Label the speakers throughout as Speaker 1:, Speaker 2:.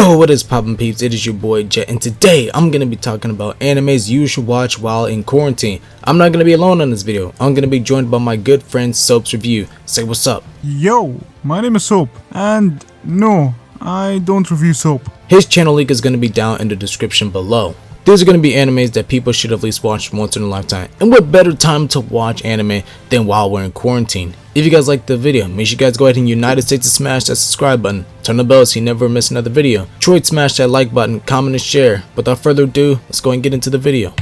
Speaker 1: Yo, what is poppin' peeps? It is your boy Jet, and today I'm gonna be talking about animes you should watch while in quarantine. I'm not gonna be alone on this video. I'm gonna be joined by my good friend Soap's Review. Say what's up.
Speaker 2: Yo, my name is Soap, and no, I don't review soap.
Speaker 1: His channel link is gonna be down in the description below. These are going to be animes that people should at least watch once in a lifetime. And what better time to watch anime than while we're in quarantine? If you guys liked the video, make sure you guys go ahead and United States and smash that subscribe button. Turn the bell so you never miss another video. Troy, smash that like button, comment and share. Without further ado, let's go and get into the video.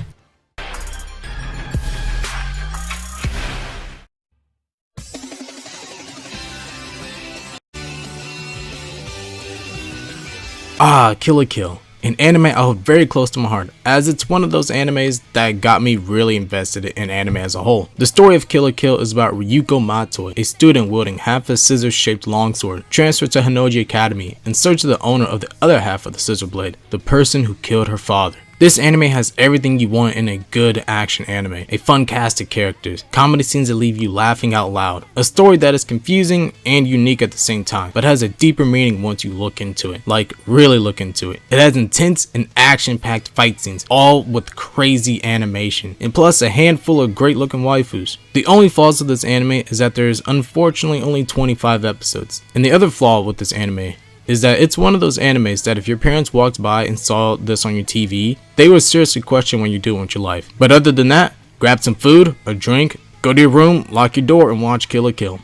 Speaker 1: Kill la Kill. An anime I hold very close to my heart, as it's one of those animes that got me really invested in anime as a whole. The story of Kill la Kill is about Ryuko Matoi, a student wielding half a scissors-shaped longsword, transferred to Honnouji Academy in search of the owner of the other half of the scissor blade, the person who killed her father. This anime has everything you want in a good action anime, a fun cast of characters, comedy scenes that leave you laughing out loud, a story that is confusing and unique at the same time, but has a deeper meaning once you look into it, like really look into it. It has intense and action-packed fight scenes, all with crazy animation, and plus a handful of great looking waifus. The only flaws of this anime is that there is unfortunately only 25 episodes, and the other flaw with this anime is that it's one of those animes that if your parents walked by and saw this on your TV, they would seriously question what you're doing with your life. But other than that, grab some food, a drink, go to your room, lock your door, and watch Kill la Kill.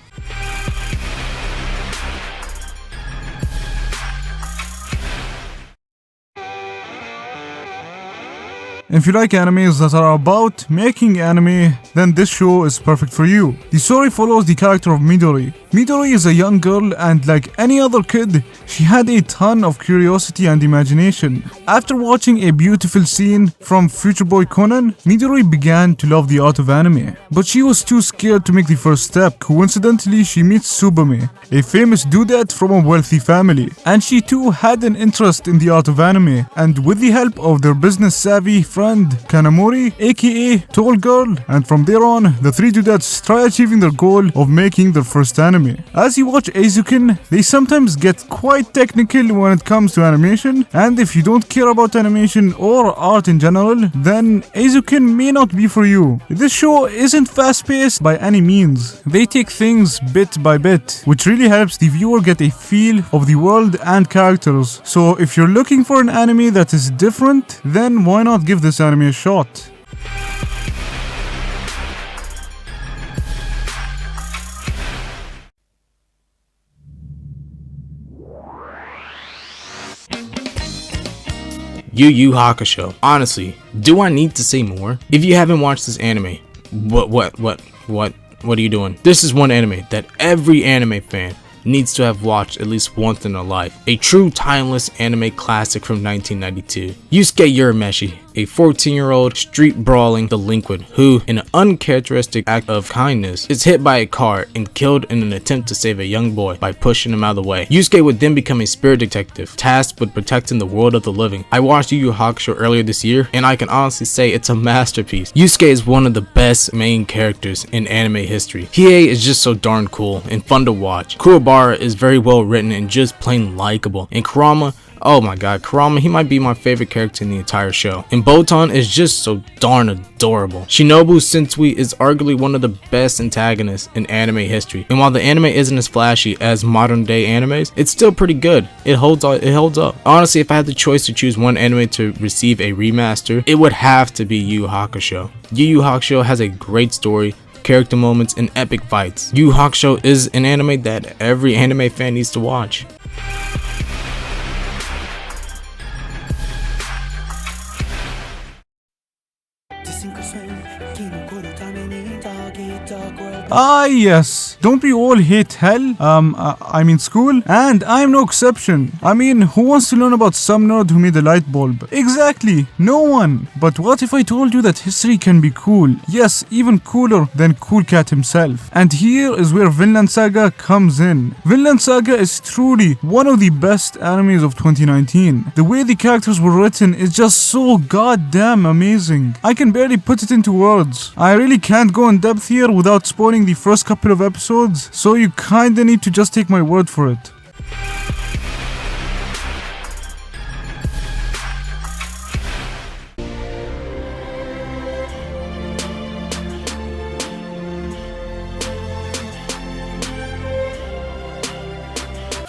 Speaker 2: If you like animes that are about making anime, then this show is perfect for you. The story follows the character of Midori. Midori is a young girl, and like any other kid, she had a ton of curiosity and imagination. After watching a beautiful scene from Future Boy Conan, Midori began to love the art of anime. But she was too scared to make the first step. Coincidentally, she meets Tsubame, a famous dudette from a wealthy family, and she too had an interest in the art of anime. And with the help of their business-savvy friend Kanamori, aka Tall Girl, and from there on, the three dudettes try achieving their goal of making their first anime. As you watch Eizouken, they sometimes get quite technical when it comes to animation, and if you don't care about animation or art in general, then Eizouken may not be for you. This show isn't fast-paced by any means. They take things bit by bit, which really helps the viewer get a feel of the world and characters. So if you're looking for an anime that is different, then why not give this anime a shot?
Speaker 1: Yu-Yuu Hakusho. Honestly, do I need to say more? If you haven't watched this anime, what are you doing? This is one anime that every anime fan needs to have watched at least once in their life. A true timeless anime classic from 1992. Yusuke Urameshi, a 14-year-old street-brawling delinquent who, in an uncharacteristic act of kindness, is hit by a car and killed in an attempt to save a young boy by pushing him out of the way. Yusuke would then become a spirit detective, tasked with protecting the world of the living. I watched Yu Yu Hakusho earlier this year, and I can honestly say it's a masterpiece. Yusuke is one of the best main characters in anime history. Hiei is just so darn cool and fun to watch. Kuwabara is very well written and just plain likable. And Kurama, oh my god, Kurama, he might be my favorite character in the entire show. And Botan is just so darn adorable. Shinobu Sensui is arguably one of the best antagonists in anime history. And while the anime isn't as flashy as modern day animes, it's still pretty good. It holds up. Honestly, if I had the choice to choose one anime to receive a remaster, it would have to be Yu Yu Hakusho. Yu Yu Hakusho has a great story, character moments, and epic fights. Yu Yu Hakusho is an anime that every anime fan needs to watch.
Speaker 2: Ah yes, don't we all hate hell? I mean school? And I'm no exception. I mean, who wants to learn about some nerd who made a light bulb? Exactly, no one. But what if I told you that history can be cool? Yes, even cooler than Cool Cat himself. And here is where Vinland Saga comes in. Vinland Saga is truly one of the best animes of 2019. The way the characters were written is just so goddamn amazing. I can barely put it into words. I really can't go in depth here without spoiling the first couple of episodes, so you kinda need to just take my word for it.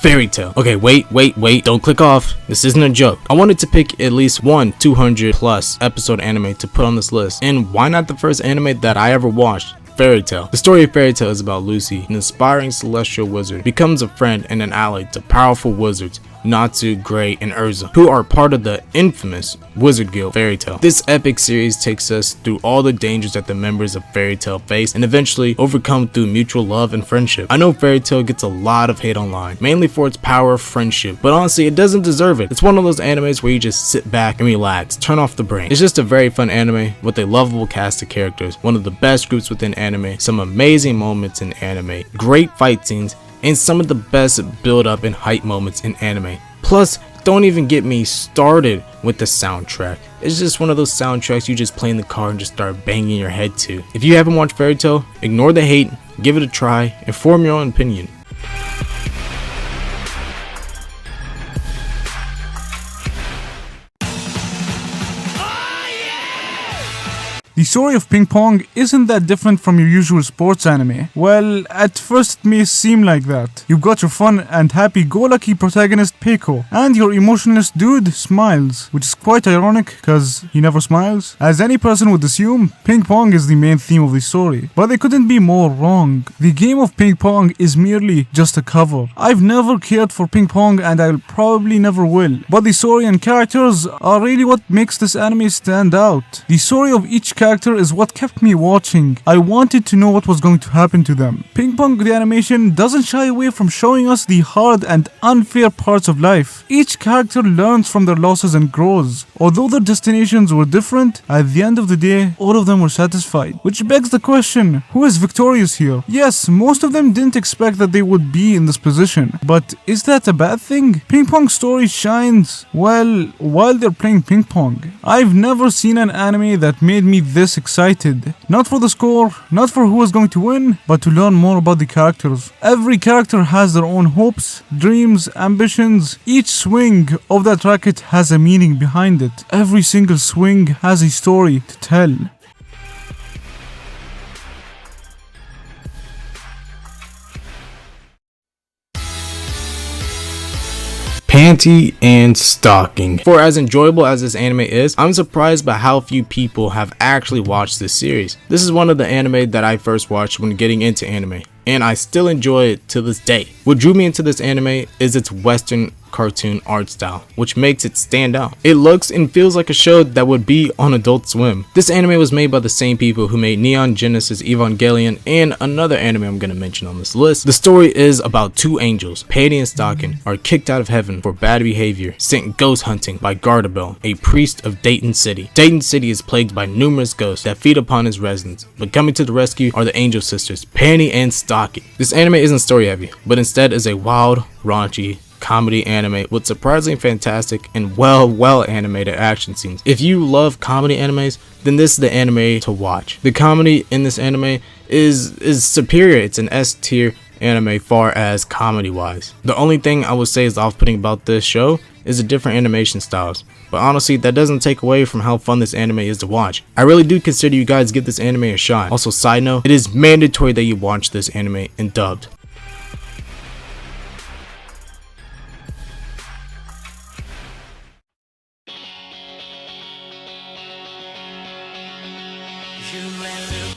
Speaker 1: Fairytail. Okay, wait, don't click off. This isn't a joke. I wanted to pick at least one 200 plus episode anime to put on this list, and why not the first anime that I ever watched? Fairytail. The story of Fairytail is about Lucy, an aspiring celestial wizard, becomes a friend and an ally to powerful wizards Natsu, Gray, and Urza, who are part of the infamous Wizard Guild Fairytail. This epic series takes us through all the dangers that the members of Fairytail face and eventually overcome through mutual love and friendship. I know Fairytail gets a lot of hate online, mainly for its power of friendship, but honestly it doesn't deserve it. It's one of those animes where you just sit back and relax, turn off the brain. It's just a very fun anime with a lovable cast of characters, one of the best groups within anime, some amazing moments in anime, great fight scenes, and some of the best build up and hype moments in anime. Plus, don't even get me started with the soundtrack. It's just one of those soundtracks you just play in the car and just start banging your head to. If you haven't watched Fairytail, ignore the hate, give it a try, and form your own opinion.
Speaker 2: The story of Ping Pong isn't that different from your usual sports anime. Well, at first it may seem like that. You've got your fun and happy-go-lucky protagonist Peiko, and your emotionless dude Smiles, which is quite ironic cause he never smiles. As any person would assume, Ping Pong is the main theme of the story, but they couldn't be more wrong. The game of Ping Pong is merely just a cover. I've never cared for Ping Pong and I'll probably never will, but the story and characters are really what makes this anime stand out. The story of each character is what kept me watching. I wanted to know what was going to happen to them. Ping Pong the animation doesn't shy away from showing us the hard and unfair parts of life. Each character learns from their losses and grows. Although their destinations were different, at the end of the day, all of them were satisfied. Which begs the question, who is victorious here? Yes, most of them didn't expect that they would be in this position, but is that a bad thing? Ping Pong's story shines, well, while they're playing ping pong. I've never seen an anime that made me this excited. Not for the score, not for who is going to win, but to learn more about the characters. Every character has their own hopes, dreams, ambitions. Each swing of that racket has a meaning behind it. Every single swing has a story to tell.
Speaker 1: Panty and Stocking. For as enjoyable as this anime is, I'm surprised by how few people have actually watched this series. This is one of the anime that I first watched when getting into anime, and I still enjoy it to this day. What drew me into this anime is its Western cartoon art style, which makes it stand out. It looks and feels like a show that would be on Adult Swim. This anime was made by the same people who made Neon Genesis Evangelion and another anime I'm gonna mention on this list. The story is about two angels, Panty and Stocking, are kicked out of heaven for bad behavior, sent ghost hunting by Gardabel, a priest of Dayton City. Dayton City is plagued by numerous ghosts that feed upon its residents, but coming to the rescue are the angel sisters, Panty and Stocking. This anime isn't story heavy, but instead is a wild, raunchy, comedy anime with surprisingly fantastic and well animated action scenes. If you love comedy animes, then this is the anime to watch. The comedy in this anime is superior. It's an S tier anime far as comedy wise. The only thing I would say is off-putting about this show is the different animation styles, but honestly that doesn't take away from how fun this anime is to watch. I really do consider you guys give this anime a shot. Also, side note, it is mandatory that you watch this anime in dubbed.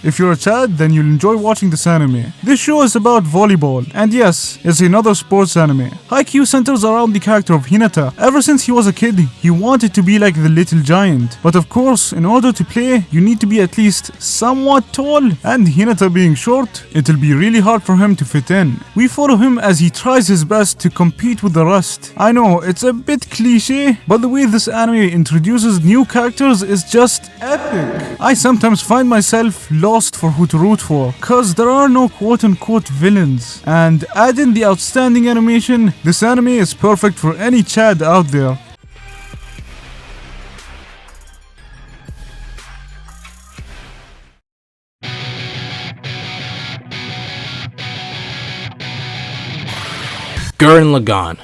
Speaker 2: If you're a Chad, then you'll enjoy watching this anime. This show is about volleyball, and yes, it's another sports anime. Haikyuu centers around the character of Hinata. Ever since he was a kid, he wanted to be like the little giant. But of course, in order to play, you need to be at least somewhat tall, and Hinata being short, it'll be really hard for him to fit in. We follow him as he tries his best to compete with the rest. I know, it's a bit cliche, but the way this anime introduces new characters is just epic. I sometimes find myself lost for who to root for, cause there are no quote-unquote villains. And add in the outstanding animation, this anime is perfect for any Chad out there.
Speaker 1: Gurren Lagann.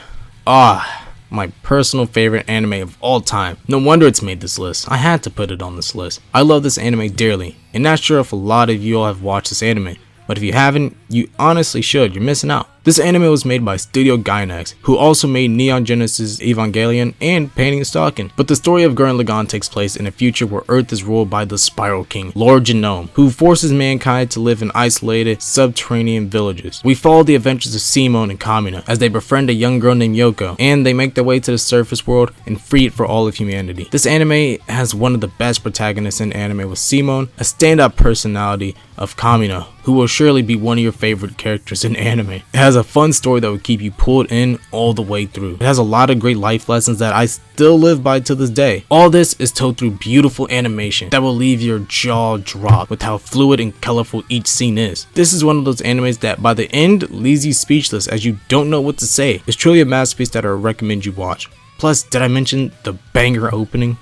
Speaker 1: My personal favorite anime of all time. No wonder it's made this list. I had to put it on this list. I love this anime dearly, and not sure if a lot of you all have watched this anime, but if you haven't, You honestly should, you're missing out. This anime was made by Studio Gainax, who also made Neon Genesis Evangelion and Panty and Stocking. But the story of Gurren Lagann takes place in a future where Earth is ruled by the Spiral King, Lord Genome, who forces mankind to live in isolated subterranean villages. We follow the adventures of Simone and Kamina as they befriend a young girl named Yoko, and they make their way to the surface world and free it for all of humanity. This anime has one of the best protagonists in anime with Simone, a stand-up personality of Kamina, who will surely be one of your favorite characters in anime. It has a fun story that will keep you pulled in all the way through. It has a lot of great life lessons that I still live by to this day. All this is told through beautiful animation that will leave your jaw dropped with how fluid and colorful each scene is. This is one of those animes that by the end leaves you speechless as you don't know what to say. It's truly a masterpiece that I recommend you watch. Plus, did I mention the banger opening?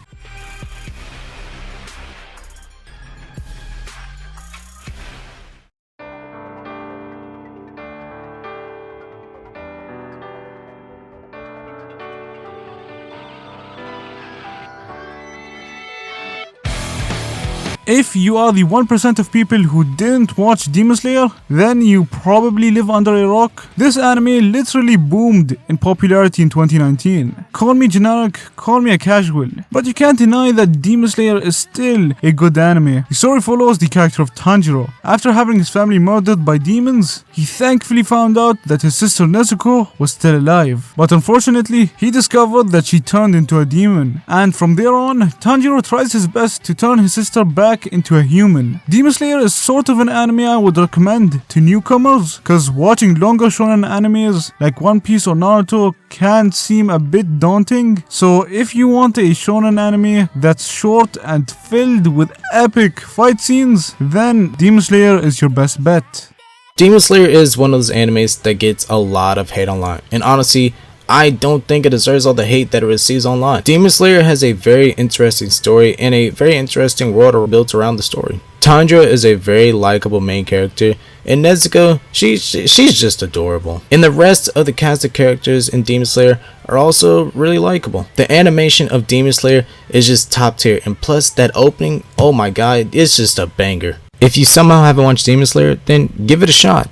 Speaker 2: If you are the 1% of people who didn't watch Demon Slayer, then you probably live under a rock. This anime literally boomed in popularity in 2019. Call me generic, call me a casual, but you can't deny that Demon Slayer is still a good anime. The story follows the character of Tanjiro. After having his family murdered by demons, he thankfully found out that his sister Nezuko was still alive. But unfortunately, he discovered that she turned into a demon. And from there on, Tanjiro tries his best to turn his sister back into a human. Demon Slayer is sort of an anime I would recommend to newcomers, cause watching longer shonen animes like One Piece or Naruto can seem a bit daunting. So if you want a shonen anime that's short and filled with epic fight scenes, then Demon Slayer is your best bet.
Speaker 1: Demon Slayer is one of those animes that gets a lot of hate online, and honestly, I don't think it deserves all the hate that it receives online. Demon Slayer has a very interesting story and a very interesting world built around the story. Tanjiro is a very likable main character, and Nezuko, she's just adorable. And the rest of the cast of characters in Demon Slayer are also really likable. The animation of Demon Slayer is just top tier, and plus that opening, oh my god, it's just a banger. If you somehow haven't watched Demon Slayer, then give it a shot.